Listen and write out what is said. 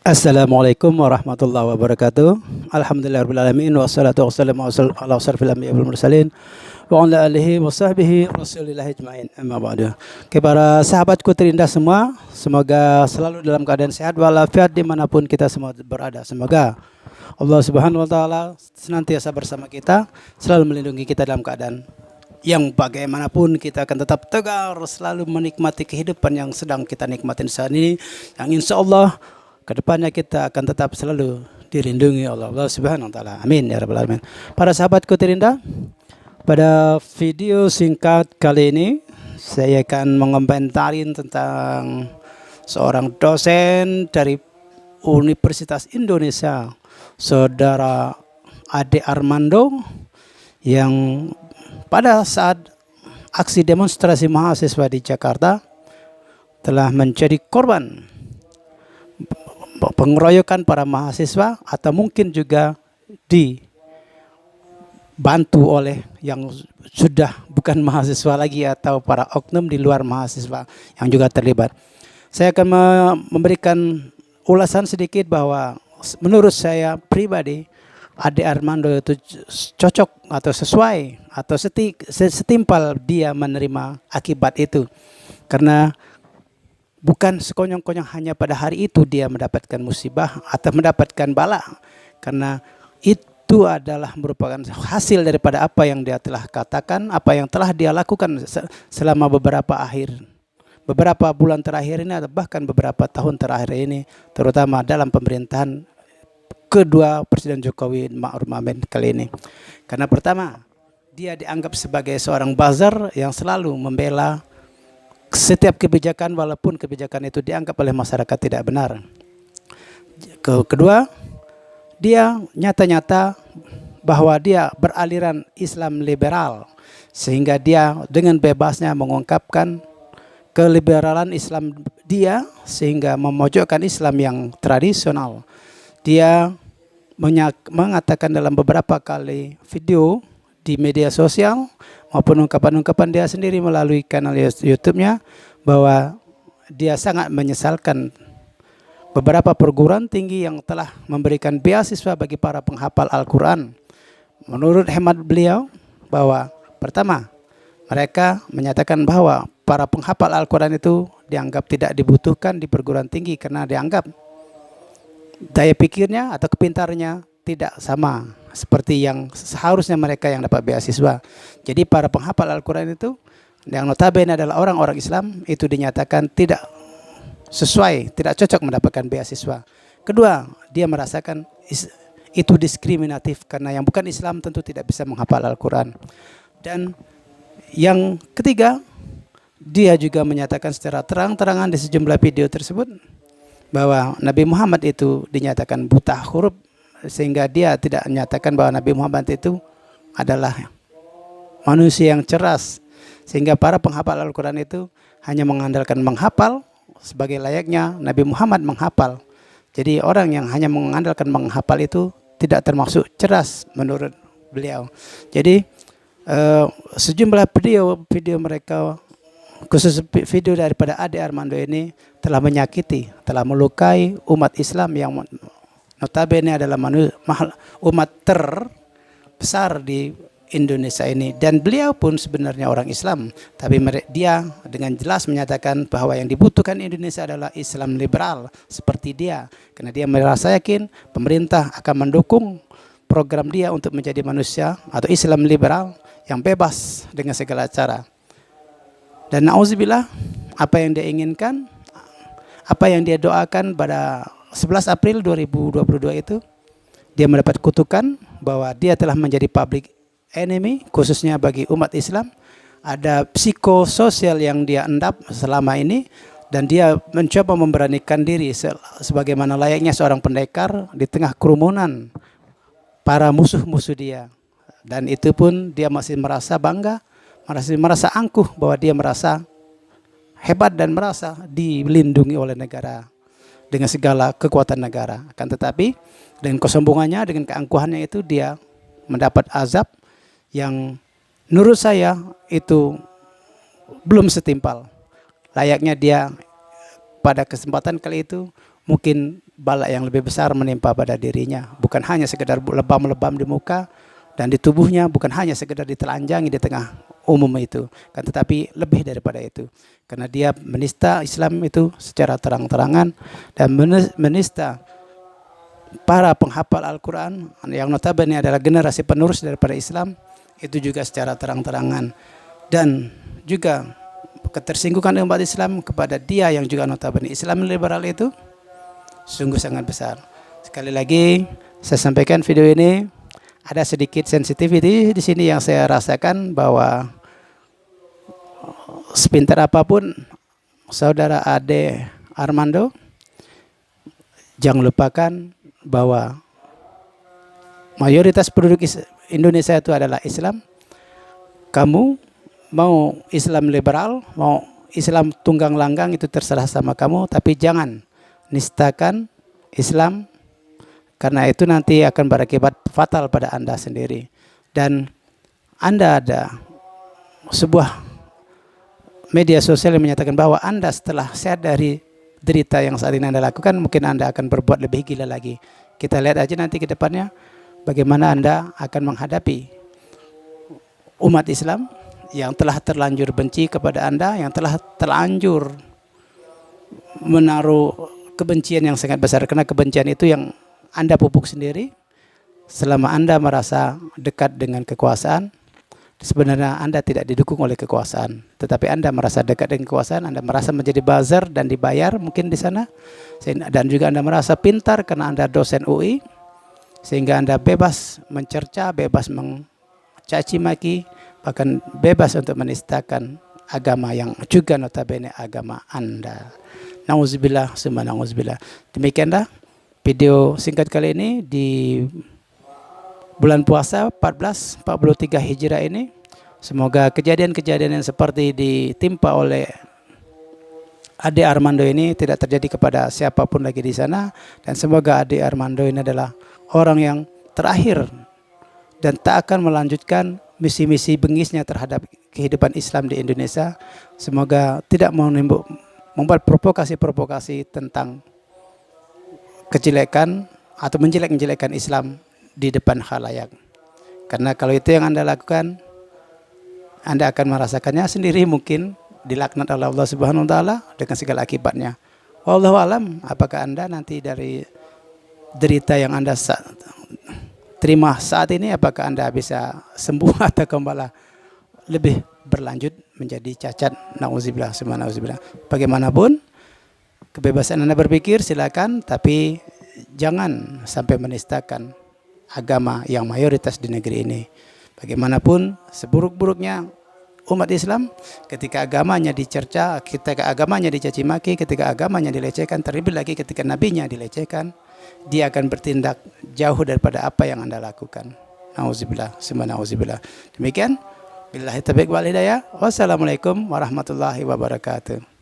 Assalamualaikum warahmatullahi wabarakatuh. Alhamdulillahirrahmanirrahim. Wassalatu wassalamu ala asrofil anbiya wal mursalin wa ala alihi wa sahbihi rasulillahi ajma'in. Amma ba'du. Kepada sahabatku terindah semua, semoga selalu dalam keadaan sehat walafiat dimanapun kita semua berada. Semoga Allah Subhanahu wa taala senantiasa bersama kita, selalu melindungi kita dalam keadaan yang bagaimanapun kita akan tetap tegar, selalu menikmati kehidupan yang sedang kita nikmatin saat ini, yang insya Allah kedepannya kita akan tetap selalu dilindungi oleh Allah Subhanahu wa taala. Amin ya rabbal alamin. Para sahabatku terindah, pada video singkat kali ini saya akan mengomentari tentang seorang dosen dari Universitas Indonesia, Saudara Ade Armando, yang pada saat aksi demonstrasi mahasiswa di Jakarta telah menjadi korban pengeroyokan para mahasiswa, atau mungkin juga dibantu oleh yang sudah bukan mahasiswa lagi atau para oknum di luar mahasiswa yang juga terlibat. Saya akan memberikan ulasan sedikit bahwa menurut saya pribadi Ade Armando itu cocok atau sesuai atau setimpal dia menerima akibat itu, karena bukan sekonyong-konyong hanya pada hari itu dia mendapatkan musibah atau mendapatkan bala, karena itu adalah merupakan hasil daripada apa yang dia telah katakan, apa yang telah dia lakukan selama beberapa bulan terakhir ini, atau bahkan beberapa tahun terakhir ini, terutama dalam pemerintahan kedua Presiden Jokowi Ma'ruf Amin kali ini. Karena pertama, dia dianggap sebagai seorang buzzer yang selalu membela setiap kebijakan walaupun kebijakan itu dianggap oleh masyarakat tidak benar. Kedua, dia nyata-nyata bahwa dia beraliran Islam liberal, sehingga dia dengan bebasnya mengungkapkan keliberalan Islam dia, sehingga memojokkan Islam yang tradisional. Dia mengatakan dalam beberapa kali video di media sosial maupun ungkapan-ungkapan dia sendiri melalui kanal YouTube-nya bahwa dia sangat menyesalkan beberapa perguruan tinggi yang telah memberikan beasiswa bagi para penghafal Al-Quran. Menurut hemat beliau, bahwa pertama, mereka menyatakan bahwa para penghafal Al-Quran itu dianggap tidak dibutuhkan di perguruan tinggi karena dianggap daya pikirnya atau kepintarannya tidak sama seperti yang seharusnya mereka yang dapat beasiswa. Jadi para penghafal Al-Quran itu yang notabene adalah orang-orang Islam itu dinyatakan tidak sesuai, tidak cocok mendapatkan beasiswa. Kedua, dia merasakan itu diskriminatif karena yang bukan Islam tentu tidak bisa menghafal Al-Quran. Dan yang ketiga, dia juga menyatakan secara terang-terangan di sejumlah video tersebut bahwa Nabi Muhammad itu dinyatakan buta huruf, sehingga dia tidak menyatakan bahwa Nabi Muhammad itu adalah manusia yang cerdas, sehingga para penghafal Al-Quran itu hanya mengandalkan menghafal sebagai layaknya Nabi Muhammad menghafal. Jadi orang yang hanya mengandalkan menghafal itu tidak termasuk cerdas menurut beliau. Jadi sejumlah video mereka, khusus video daripada Ade Armando ini, telah menyakiti, telah melukai umat Islam yang notabene adalah umat terbesar di Indonesia ini. Dan beliau pun sebenarnya orang Islam, tapi dia dengan jelas menyatakan bahwa yang dibutuhkan Indonesia adalah Islam liberal seperti dia, karena dia merasa yakin pemerintah akan mendukung program dia untuk menjadi manusia atau Islam liberal yang bebas dengan segala cara. Dan na'udzubillah, apa yang dia inginkan, apa yang dia doakan pada 11 April 2022 itu, dia mendapat kutukan bahwa dia telah menjadi public enemy, khususnya bagi umat Islam. Ada psikososial yang dia endap selama ini, dan dia mencoba memberanikan diri sebagaimana layaknya seorang pendekar di tengah kerumunan para musuh-musuh dia. Dan itu pun dia masih merasa bangga, masih merasa angkuh bahwa dia merasa hebat dan merasa dilindungi oleh negara dengan segala kekuatan negara. Akan tetapi dengan kesombongannya, dengan keangkuhannya itu, dia mendapat azab yang menurut saya itu belum setimpal. Layaknya dia pada kesempatan kali itu mungkin bala yang lebih besar menimpa pada dirinya. Bukan hanya sekedar lebam-lebam di muka dan di tubuhnya, bukan hanya sekedar ditelanjangi di tengah umum itu, kan, tetapi lebih daripada itu. Karena dia menista Islam itu secara terang-terangan dan menista para penghafal Al-Quran yang notabene adalah generasi penerus daripada Islam, itu juga secara terang-terangan. Dan juga ketersinggungan umat Islam kepada dia yang juga notabene Islam liberal itu sungguh sangat besar. Sekali lagi saya sampaikan, video ini ada sedikit sensitivity di sini yang saya rasakan, bahwa sepintar apapun saudara Ade Armando, jangan lupakan bahwa mayoritas penduduk Indonesia itu adalah Islam. Kamu mau Islam liberal, mau Islam tunggang langgang, itu terserah sama kamu, tapi jangan nistakan Islam, karena itu nanti akan berakibat fatal pada Anda sendiri. Dan Anda ada sebuah media sosial yang menyatakan bahwa Anda setelah sehat dari derita yang saat ini Anda lakukan, mungkin Anda akan berbuat lebih gila lagi. Kita lihat aja nanti ke depannya bagaimana Anda akan menghadapi umat Islam yang telah terlanjur benci kepada Anda, yang telah terlanjur menaruh kebencian yang sangat besar, karena kebencian itu yang Anda pupuk sendiri selama Anda merasa dekat dengan kekuasaan. Sebenarnya Anda tidak didukung oleh kekuasaan, tetapi Anda merasa dekat dengan kekuasaan, Anda merasa menjadi buzzer dan dibayar mungkin di sana, dan juga Anda merasa pintar karena Anda dosen UI, sehingga Anda bebas mencerca, bebas mencaci maki, bahkan bebas untuk menistakan agama yang juga notabene agama Anda. Nauzubillah, summa nauzubillah. Demikianlah video singkat kali ini di bulan puasa 1443 Hijrah ini. Semoga kejadian-kejadian yang seperti ditimpa oleh Ade Armando ini tidak terjadi kepada siapapun lagi di sana, dan semoga Ade Armando ini adalah orang yang terakhir dan tak akan melanjutkan misi-misi bengisnya terhadap kehidupan Islam di Indonesia. Semoga tidak membuat provokasi-provokasi tentang kejelekan atau menjelek-menjelekkan Islam di depan khalayak. Karena kalau itu yang Anda lakukan, Anda akan merasakannya sendiri, mungkin dilaknat oleh Allah Subhanahu wa taala dengan segala akibatnya. Wallahu alam, apakah Anda nanti dari derita yang Anda terima saat ini, apakah Anda bisa sembuh atau kembali lebih berlanjut menjadi cacat? Nauzubillah, summa nauzubillah. Bagaimanapun kebebasan Anda berpikir silakan, tapi jangan sampai menistakan agama yang mayoritas di negeri ini. Bagaimanapun seburuk-buruknya umat Islam, ketika agamanya dicerca, ketika agamanya dicaci maki, ketika agamanya dilecehkan, terlebih lagi ketika nabinya dilecehkan, dia akan bertindak jauh daripada apa yang Anda lakukan. Nauzubillah, summa nauzubillah. Demikian, billahi taufiq wal hidayah. Wassalamualaikum warahmatullahi wabarakatuh.